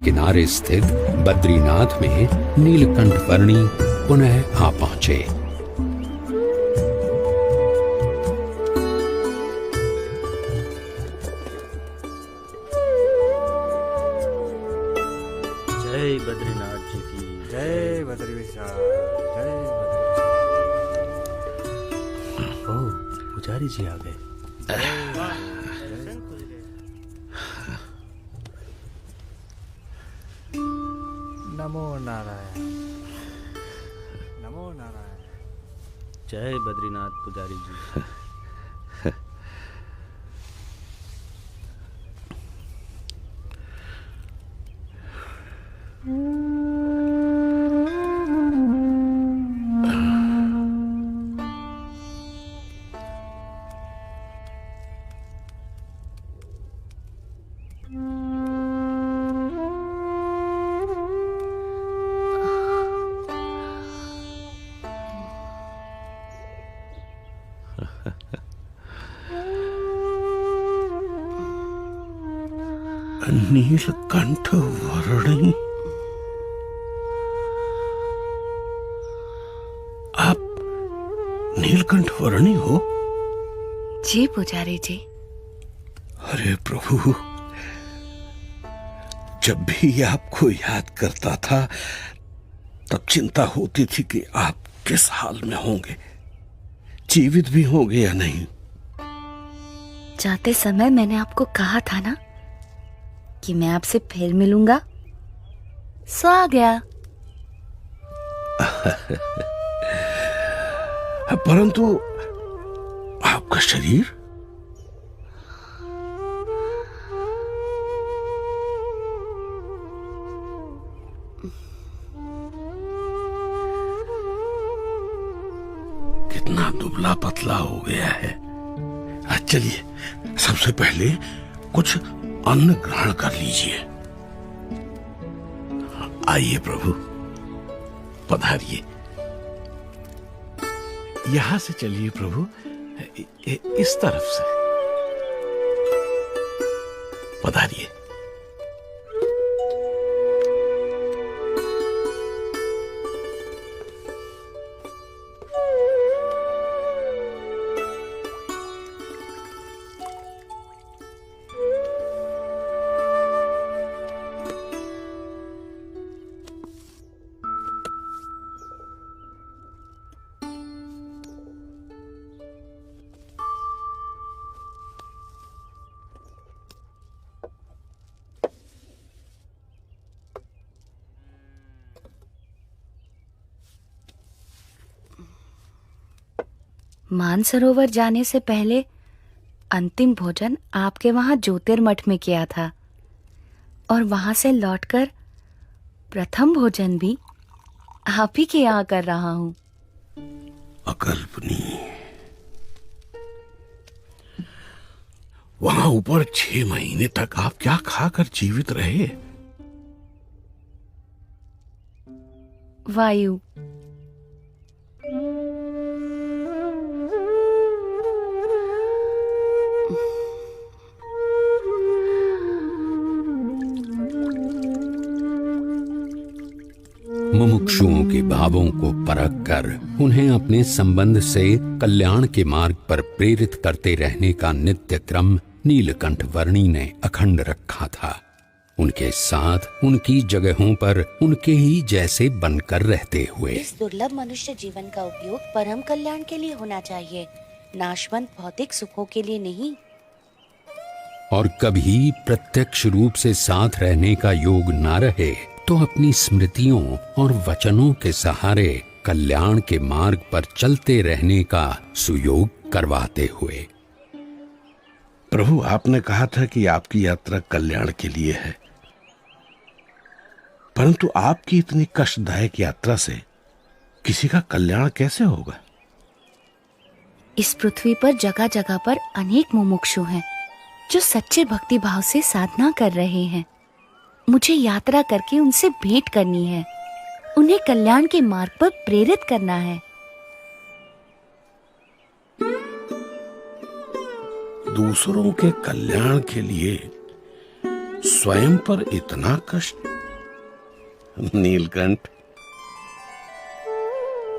किनारे स्थित बद्रीनाथ में नीलकंठ वर्णी पुनः आ पहुंचे। जय बद्रीनाथ जी की जय बद्री विशाल, जय बद्री। ओ पुजारी जी आ गए। नमो नारायण, नमो नारायण। जय बद्रीनाथ पुजारी जी। नीलकंठ वर्णी, आप नीलकंठ वर्णी हो? जी पुजारी जी। अरे प्रभु, जब भी आपको याद करता था तब चिंता होती थी कि आप किस हाल में होंगे, जीवित भी होंगे या नहीं। जाते समय मैंने आपको कहा था ना कि मैं आपसे फिर मिलूंगा, सो आ गया। परंतु आपका शरीर? कितना दुबला पतला हो गया है। चलिए, सबसे पहले कुछ अन्न ग्रहण कर लीजिए। आइए प्रभु, पधारिए। यहां से चलिए प्रभु, इस तरफ से पधारिए। मानसरोवर जाने से पहले अंतिम भोजन आपके वहां ज्योतिर्मठ में किया था, और वहां से लौटकर प्रथम भोजन भी आप ही के यहाँ कर रहा हूं। अकल्पनीय। वहां ऊपर 6 महीने तक आप क्या खाकर जीवित रहे? वायु। मुमुक्षुओं के भावों को परख कर उन्हें अपने संबंध से कल्याण के मार्ग पर प्रेरित करते रहने का नित्य क्रम नीलकंठ वर्णी ने अखंड रखा था। उनके साथ उनकी जगहों पर उनके ही जैसे बनकर रहते हुए इस दुर्लभ मनुष्य जीवन का उपयोग परम कल्याण के लिए होना चाहिए, नाशवंत भौतिक सुखों के लिए नहीं। और कभी प्रत्यक्ष रूप से साथ रहने का योग ना रहे तो अपनी स्मृतियों और वचनों के सहारे कल्याण के मार्ग पर चलते रहने का सुयोग करवाते हुए। प्रभु, आपने कहा था कि आपकी यात्रा कल्याण के लिए है, परंतु आपकी इतनी कष्टदायक यात्रा से किसी का कल्याण कैसे होगा? इस पृथ्वी पर जगह जगह पर अनेक मुमुक्षु हैं जो सच्चे भक्ति भाव से साधना कर रहे हैं। मुझे यात्रा करके उनसे भेंट करनी है, उन्हें कल्याण के मार्ग पर प्रेरित करना है। दूसरों के कल्याण के लिए स्वयं पर इतना कष्ट नीलकंठ,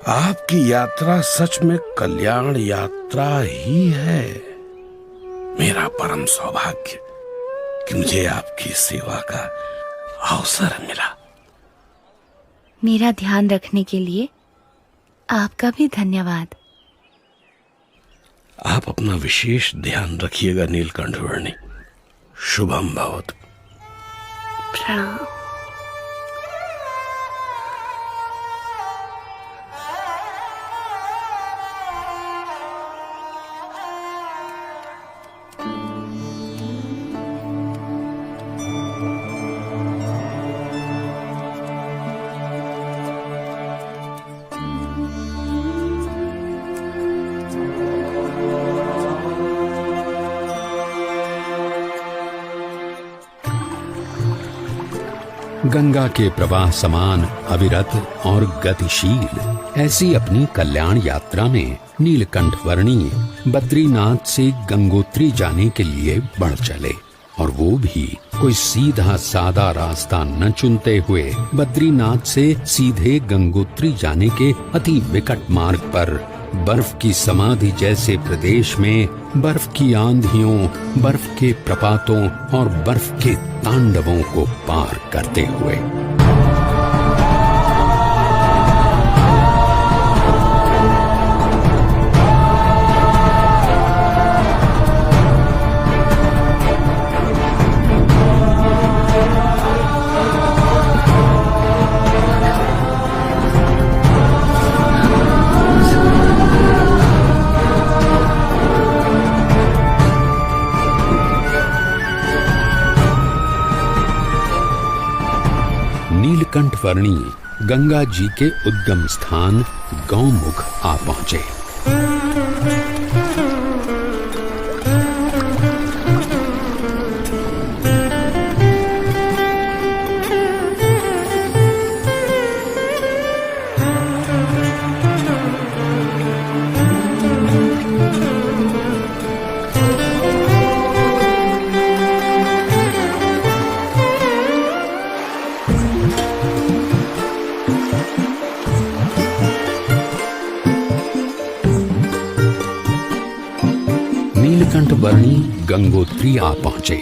आपकी यात्रा सच में कल्याण यात्रा ही है। मेरा परम सौभाग्य कि मुझे आपकी सेवा का अवसर मिला। मेरा ध्यान रखने के लिए आपका भी धन्यवाद। आप अपना विशेष ध्यान रखिएगा नीलकंठ वर्णी। शुभम भवतु। प्रणाम। गंगा के प्रवाह समान अविरत और गतिशील ऐसी अपनी कल्याण यात्रा में नीलकंठ वर्णी बद्रीनाथ से गंगोत्री जाने के लिए बढ़ चले, और वो भी कोई सीधा सादा रास्ता न चुनते हुए बद्रीनाथ से सीधे गंगोत्री जाने के अति विकट मार्ग पर बर्फ की समाधि जैसे प्रदेश में बर्फ की आंधियों, बर्फ के प्रपातों और बर्फ के तांडवों को पार करते हुए। नीलकंठ वर्णी गंगा जी के उद्गम स्थान गौमुख आ पहुंचे। नीलकंठ वर्णी गंगोत्री आ पहुंचे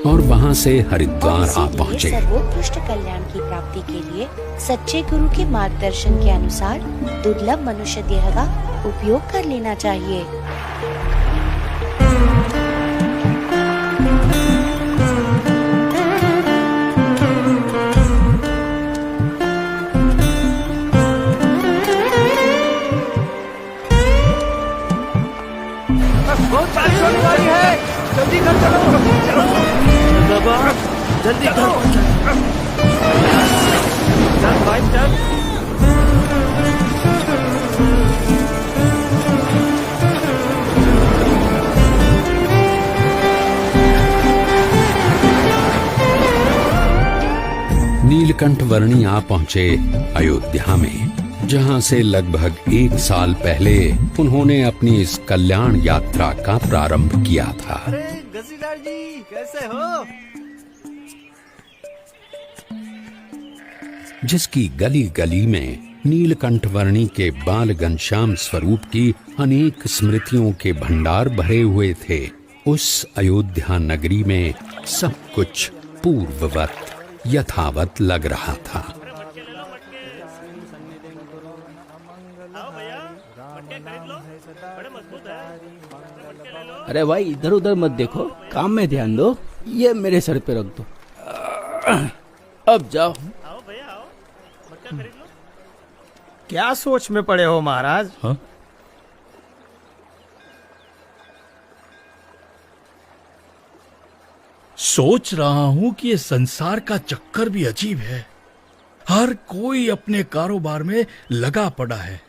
और वहां से हरिद्वार आ पहुंचे। सर्वोत्कृष्ट कल्याण की प्राप्ति के लिए सच्चे गुरु के मार्गदर्शन के अनुसार दुर्लभ मनुष्य देह का उपयोग कर लेना चाहिए। बहुत बारिश होने वाली है, जल्दी घर चलो। बाबा जल्दी घर चल भाई चल। नीलकंठ वर्णी आ पहुंचे अयोध्या में, जहां से लगभग 1 साल पहले उन्होंने अपनी इस कल्याण यात्रा का प्रारंभ किया था। अरे गसीदार जी कैसे हो? जिसकी गली गली में नीलकंठ वर्णी के बाल घनश्याम स्वरूप की अनेक स्मृतियों के भंडार भरे हुए थे, उस अयोध्या नगरी में सब कुछ पूर्ववत यथावत लग रहा था। अरे भाई इधर उधर मत देखो, काम में ध्यान दो। ये मेरे सर पे रख दो। अब जाओ। क्या सोच में पड़े हो महाराज? हाँ? सोच रहा हूं कि ये संसार का चक्कर भी अजीब है। हर कोई अपने कारोबार में लगा पड़ा है,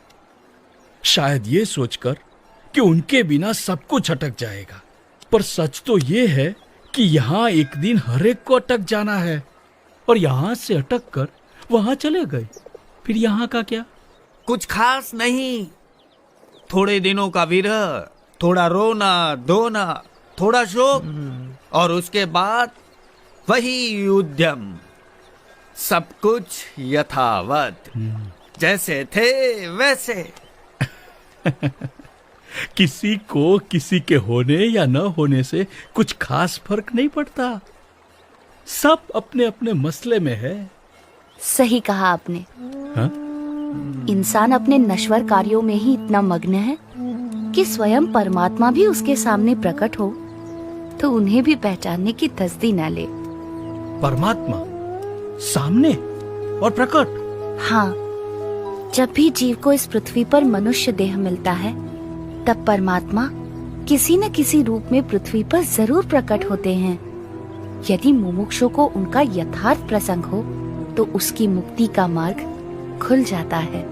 शायद ये सोचकर कि उनके बिना सब कुछ अटक जाएगा। पर सच तो ये है कि यहाँ एक दिन हर एक को अटक जाना है, और यहाँ से अटक कर वहां चले गए। फिर यहाँ का क्या? कुछ खास नहीं, थोड़े दिनों का विरह, थोड़ा रोना धोना, थोड़ा शोक, और उसके बाद वही उद्यम। सब कुछ यथावत, जैसे थे वैसे। किसी को किसी के होने या न होने से कुछ खास फर्क नहीं पड़ता। सब अपने अपने मसले में है। सही कहा आपने। हाँ? इंसान अपने नश्वर कार्यों में ही इतना मग्न है कि स्वयं परमात्मा भी उसके सामने प्रकट हो तो उन्हें भी पहचानने की तसदी न ले। परमात्मा सामने और प्रकट? हाँ, जब भी जीव को इस पृथ्वी पर मनुष्य देह मिलता है तब परमात्मा किसी न किसी रूप में पृथ्वी पर जरूर प्रकट होते हैं। यदि मुमुक्षु को उनका यथार्थ प्रसंग हो तो उसकी मुक्ति का मार्ग खुल जाता है।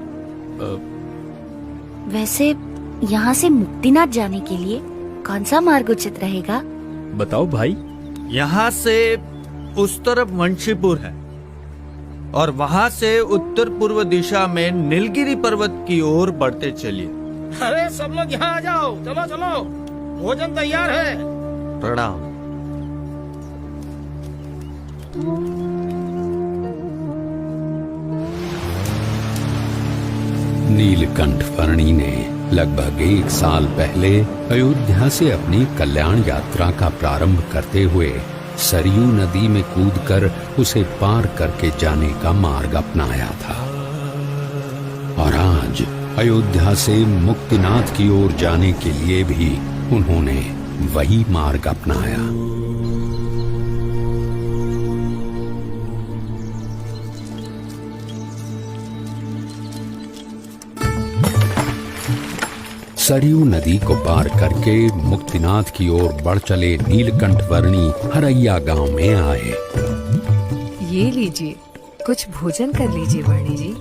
वैसे यहाँ से मुक्तिनाथ जाने के लिए कौन सा मार्ग उचित रहेगा? बताओ भाई। यहाँ से उस तरफ वंशीपुर है और वहाँ से उत्तर पूर्व दिशा में नीलगिरी पर्वत की ओर बढ़ते चलिए। अरे सब लोग यहाँ आ जाओ, चलो चलो, भोजन तैयार है। प्रणाम। नीलकंठ वर्णी ने लगभग 1 साल पहले अयोध्या से अपनी कल्याण यात्रा का प्रारंभ करते हुए सरयू नदी में कूदकर उसे पार करके जाने का मार्ग अपनाया था और आज अयोध्या से मुक्तिनाथ की ओर जाने के लिए भी उन्होंने वही मार्ग अपनाया। सरयू नदी को पार करके मुक्तिनाथ की ओर बढ़ चले नीलकंठ वर्णी हरैया गांव में आए। ये लीजिए, कुछ भोजन कर लीजिए वर्णी जी।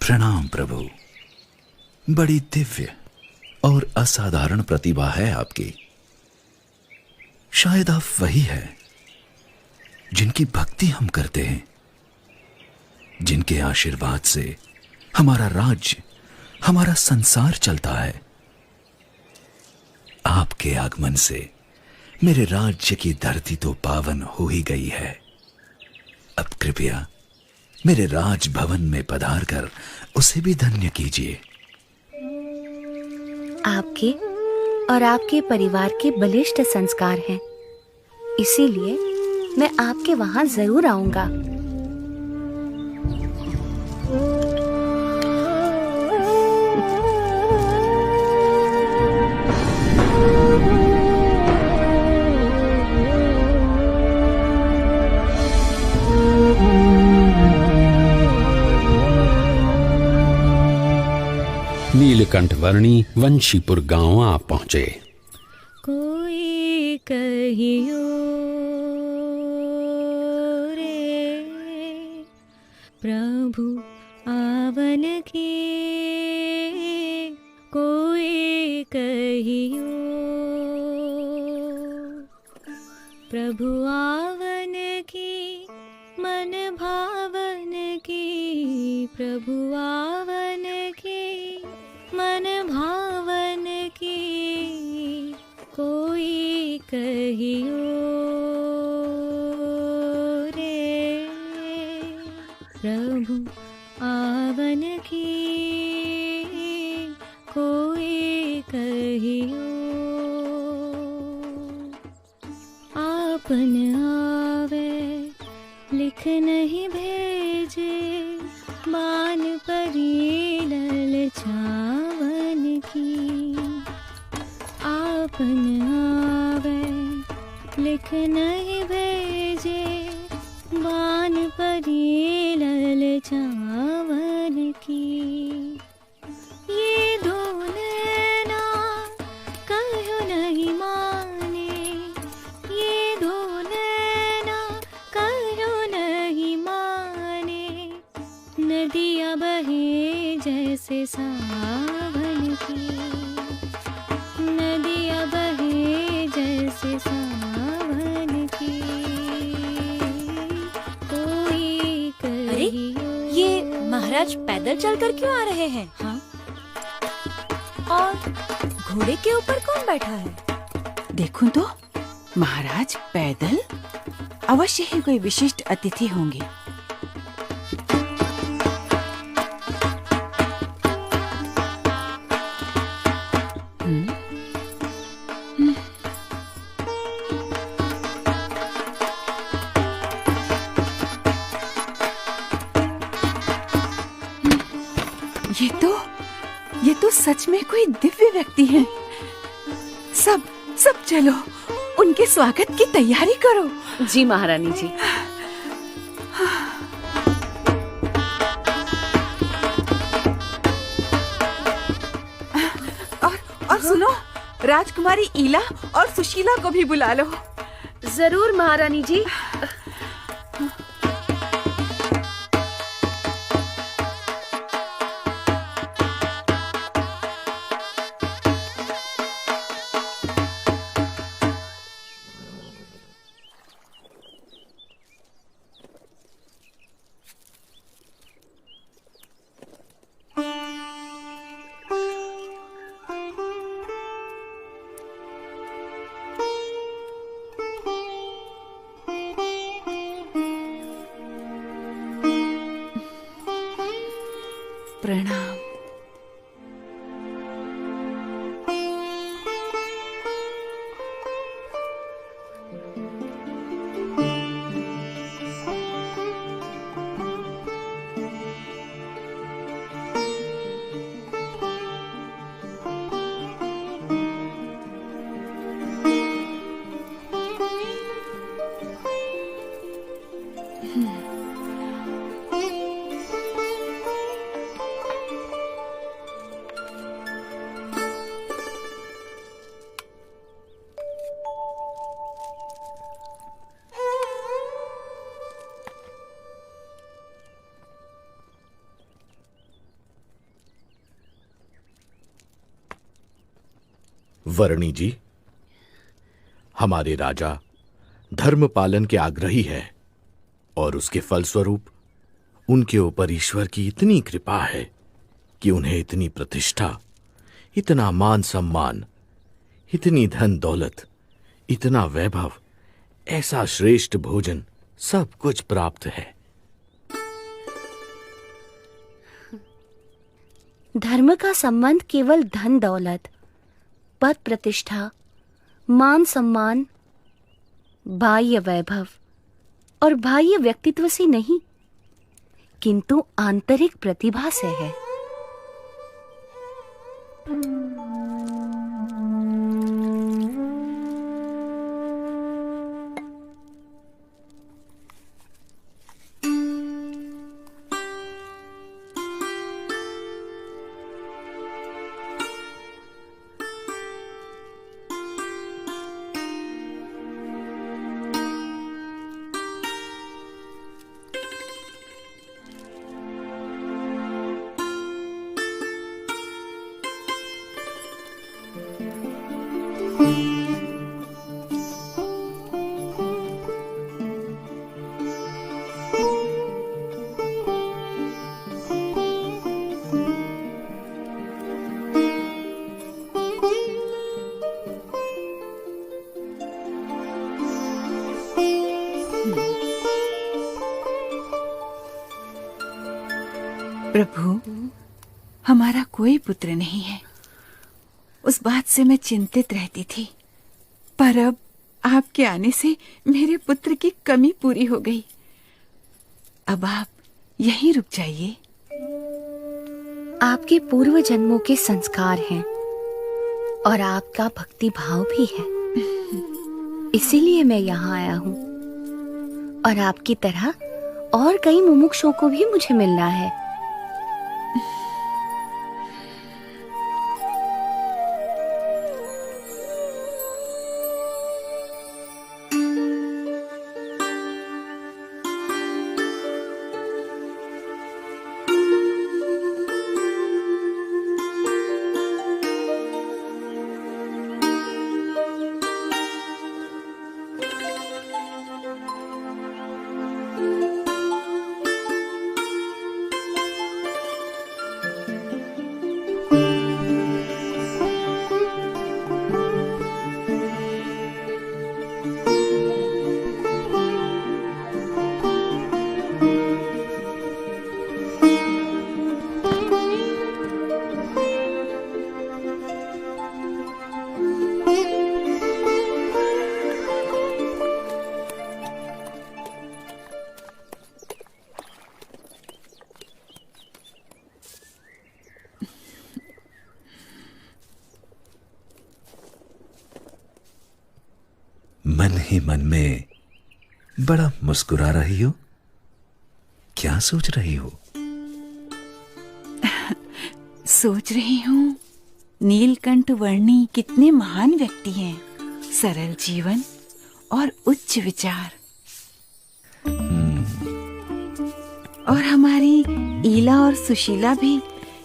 प्रणाम प्रभु। बड़ी दिव्य और असाधारण प्रतिभा है आपकी। शायद आप वही है जिनकी भक्ति हम करते हैं, जिनके आशीर्वाद से हमारा राज्य, हमारा संसार चलता है। आपके आगमन से मेरे राज्य की धरती तो पावन हो ही गई है। अब कृपया मेरे राजभवन में पधारकर उसे भी धन्य कीजिए। आपके और आपके परिवार के बलिष्ठ संस्कार हैं, इसीलिए मैं आपके वहां जरूर आऊंगा। नीलकंठ वर्णी वंशीपुर गांव आ पहुंचे। कोई कहियो रे प्रभु आवन की, कोई कहियो प्रभु आवन की, मन भावन की, प्रभु आवन की, मन भावन की, कोई कहियो रे प्रभु आवन की, कोई कहियो आपन आवे लिख नहीं भेजे, मान परी ललचावन की, आपन आवे लिख नहीं भेजे, बान परी ललचावन की। ये दो नैना कहो नहीं माने, ये दो नैना कहो नहीं माने, नदियाँ बहे जैसे सावन की, नदियाँ बहे जैसे सावन की, कोई कहियो। ये महाराज पैदल चलकर क्यों आ रहे हैं? हाँ? और घोड़े के ऊपर कौन बैठा है? देखूं तो महाराज पैदल, अवश्य ही कोई विशिष्ट अतिथि होंगे। ये तो सच में कोई दिव्य व्यक्ति हैं। सब चलो, उनके स्वागत की तैयारी करो। जी महारानी जी। और सुनो, राजकुमारी ईला और सुशीला को भी बुला लो। जरूर महारानी जी। प्रणाम। वर्णी जी, हमारे राजा धर्म पालन के आग्रही है और उसके फलस्वरूप उनके ऊपर ईश्वर की इतनी कृपा है कि उन्हें इतनी प्रतिष्ठा, इतना मान सम्मान, इतनी धन दौलत, इतना वैभव, ऐसा श्रेष्ठ भोजन, सब कुछ प्राप्त है। धर्म का संबंध केवल धन दौलत, पद प्रतिष्ठा, मान सम्मान, बाह्य वैभव और बाह्य व्यक्तित्व से नहीं, किंतु आंतरिक प्रतिभा से है। प्रभु, हमारा कोई पुत्र नहीं है। उस बात से मैं चिंतित रहती थी, पर अब आपके आने से मेरे पुत्र की कमी पूरी हो गई। अब आप यहीं रुक जाइए। आपके पूर्व जन्मों के संस्कार हैं और आपका भक्ति भाव भी है, इसीलिए मैं यहाँ आया हूँ। और आपकी तरह और कई मुमुक्षुओं को भी मुझे मिलना है। मन ही मन में बड़ा मुस्कुरा रही हो, क्या सोच रही हो? सोच रही हूँ नीलकंठ वर्णी कितने महान व्यक्ति हैं, सरल जीवन और उच्च विचार। और हमारी ईला और सुशीला भी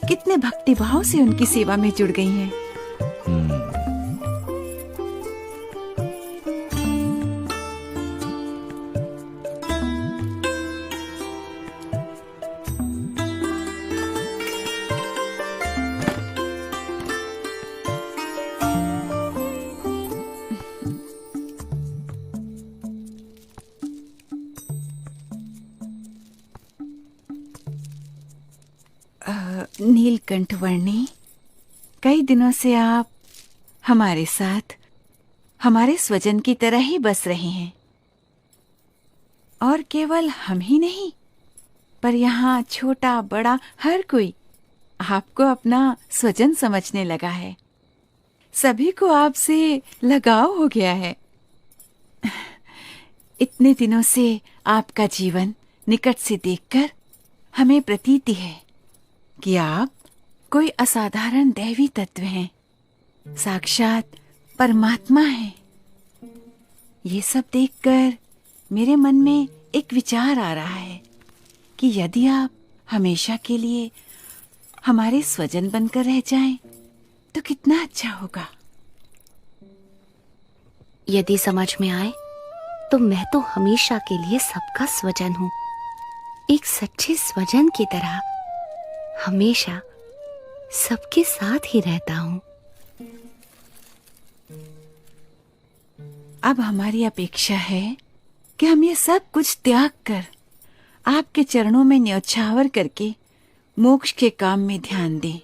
कितने भक्तिभाव से उनकी सेवा में जुड़ गई हैं। नीलकंठ वर्णी, कई दिनों से आप हमारे साथ हमारे स्वजन की तरह ही बस रहे हैं। और केवल हम ही नहीं, पर यहाँ छोटा बड़ा हर कोई आपको अपना स्वजन समझने लगा है। सभी को आपसे लगाव हो गया है। इतने दिनों से आपका जीवन निकट से देखकर हमें प्रतीति है कि आप कोई असाधारण दैवी तत्व हैं, साक्षात परमात्मा हैं। ये सब देखकर मेरे मन में एक विचार आ रहा है कि यदि आप हमेशा के लिए हमारे स्वजन बनकर रह जाएं, तो कितना अच्छा होगा। यदि समझ में आए तो मैं तो हमेशा के लिए सबका स्वजन हूं, एक सच्चे स्वजन की तरह हमेशा सबके साथ ही रहता हूं। अब हमारी अपेक्षा है कि हम ये सब कुछ त्याग कर आपके चरणों में न्यौछावर करके मोक्ष के काम में ध्यान दें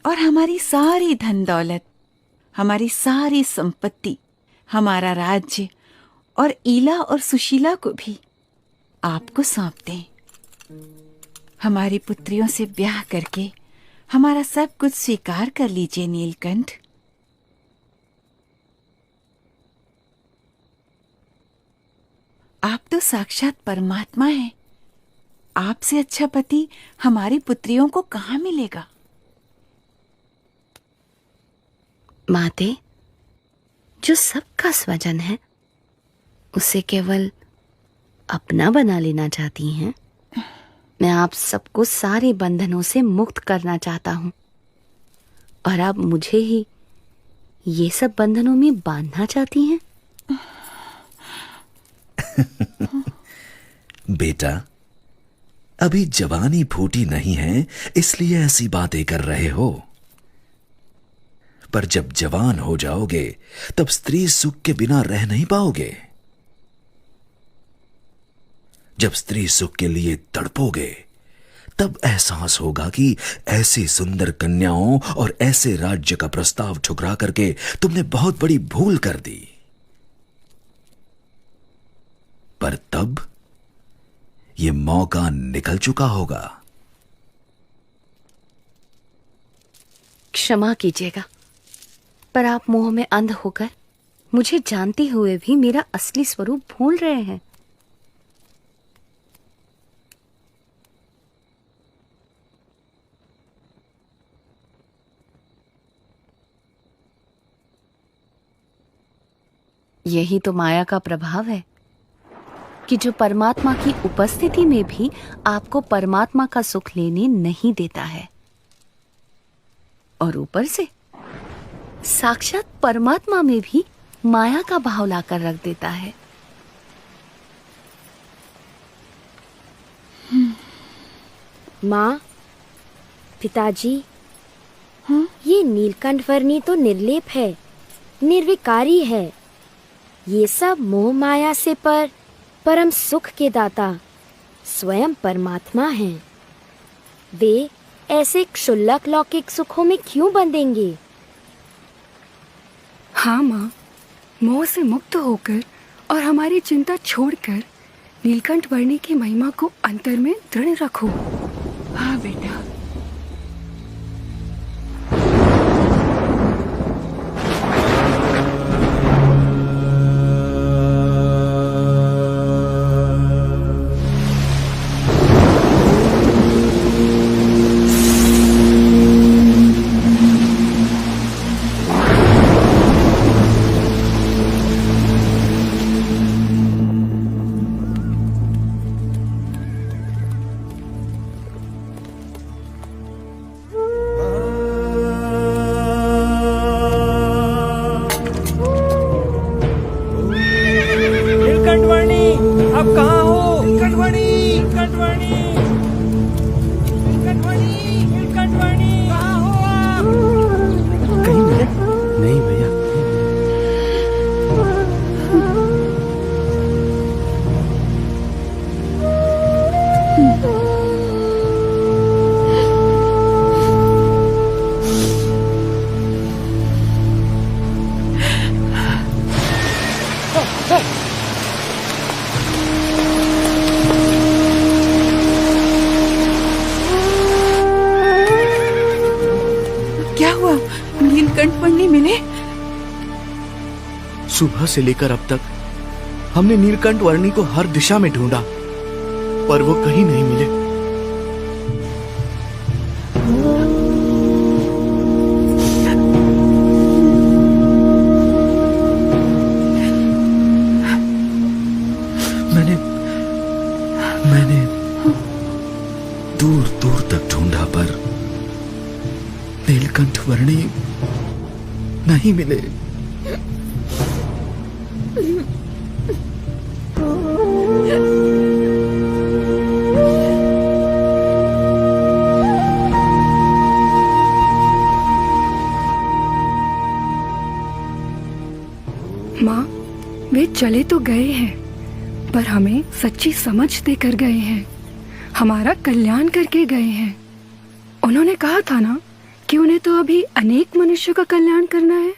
और हमारी सारी धन दौलत, हमारी सारी संपत्ति, हमारा राज्य और ईला और सुशीला को भी आपको सौंप दें। हमारी पुत्रियों से ब्याह करके हमारा सब कुछ स्वीकार कर लीजिए नीलकंठ। आप तो साक्षात परमात्मा हैं। आपसे अच्छा पति हमारी पुत्रियों को कहाँ मिलेगा? माते, जो सबका स्वजन है उसे केवल अपना बना लेना चाहती हैं। मैं आप सबको सारे बंधनों से मुक्त करना चाहता हूं और आप मुझे ही ये सब बंधनों में बांधना चाहती हैं। बेटा, अभी जवानी फूटी नहीं है, इसलिए ऐसी बातें कर रहे हो। पर जब जवान हो जाओगे तब स्त्री सुख के बिना रह नहीं पाओगे। जब स्त्री सुख के लिए तड़पोगे तब एहसास होगा कि ऐसी सुंदर कन्याओं और ऐसे राज्य का प्रस्ताव ठुकरा करके तुमने बहुत बड़ी भूल कर दी। पर तब ये मौका निकल चुका होगा। क्षमा कीजिएगा, पर आप मोह में अंध होकर मुझे जानते हुए भी मेरा असली स्वरूप भूल रहे हैं। यही तो माया का प्रभाव है कि जो परमात्मा की उपस्थिति में भी आपको परमात्मा का सुख लेने नहीं देता है और ऊपर से साक्षात परमात्मा में भी माया का भाव लाकर रख देता है। माँ, पिताजी, ये नीलकंठ वर्णी तो निर्लेप है, निर्विकारी है। ये सब मोह माया से परम सुख के दाता स्वयं परमात्मा हैं। वे ऐसे क्षुल्लक लौकिक सुखों में क्यों बंधेंगे? हाँ माँ, मोह से मुक्त होकर और हमारी चिंता छोड़कर नीलकंठ वर्णी की महिमा को अंतर में दृढ़ रखो। हाँ बेटा। सुबह से लेकर अब तक हमने नीलकंठ वर्णी को हर दिशा में ढूंढा, पर वो कहीं नहीं मिले। मैंने दूर दूर तक ढूंढा, पर नीलकंठ वर्णी नहीं मिले। माँ, वे चले तो गए हैं, पर हमें सच्ची समझ देकर गए हैं, हमारा कल्याण करके गए हैं। उन्होंने कहा था ना कि उन्हें तो अभी अनेक मनुष्यों का कल्याण करना है।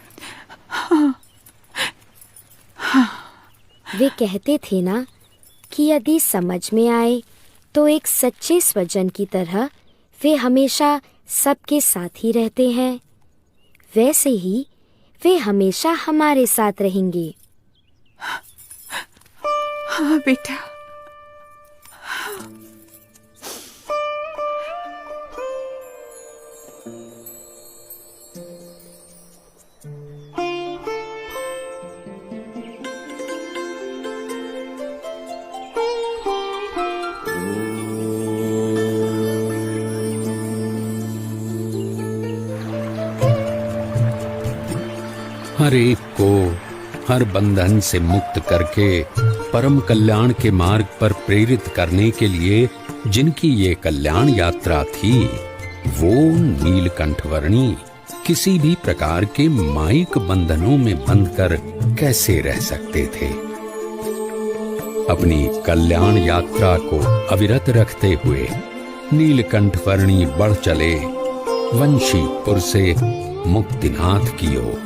वे कहते थे ना कि यदि समझ में आए तो एक सच्चे स्वजन की तरह वे हमेशा सबके साथ ही रहते हैं, वैसे ही वे हमेशा हमारे साथ रहेंगे। हाँ बेटा। हर एक को हर बंधन से मुक्त करके परम कल्याण के मार्ग पर प्रेरित करने के लिए जिनकी ये कल्याण यात्रा थी, वो नीलकंठवर्णी किसी भी प्रकार के मायिक बंधनों में बंधकर कैसे रह सकते थे। अपनी कल्याण यात्रा को अविरत रखते हुए नीलकंठवर्णी बढ़ चले वंशीपुर से मुक्तिनाथ की ओर।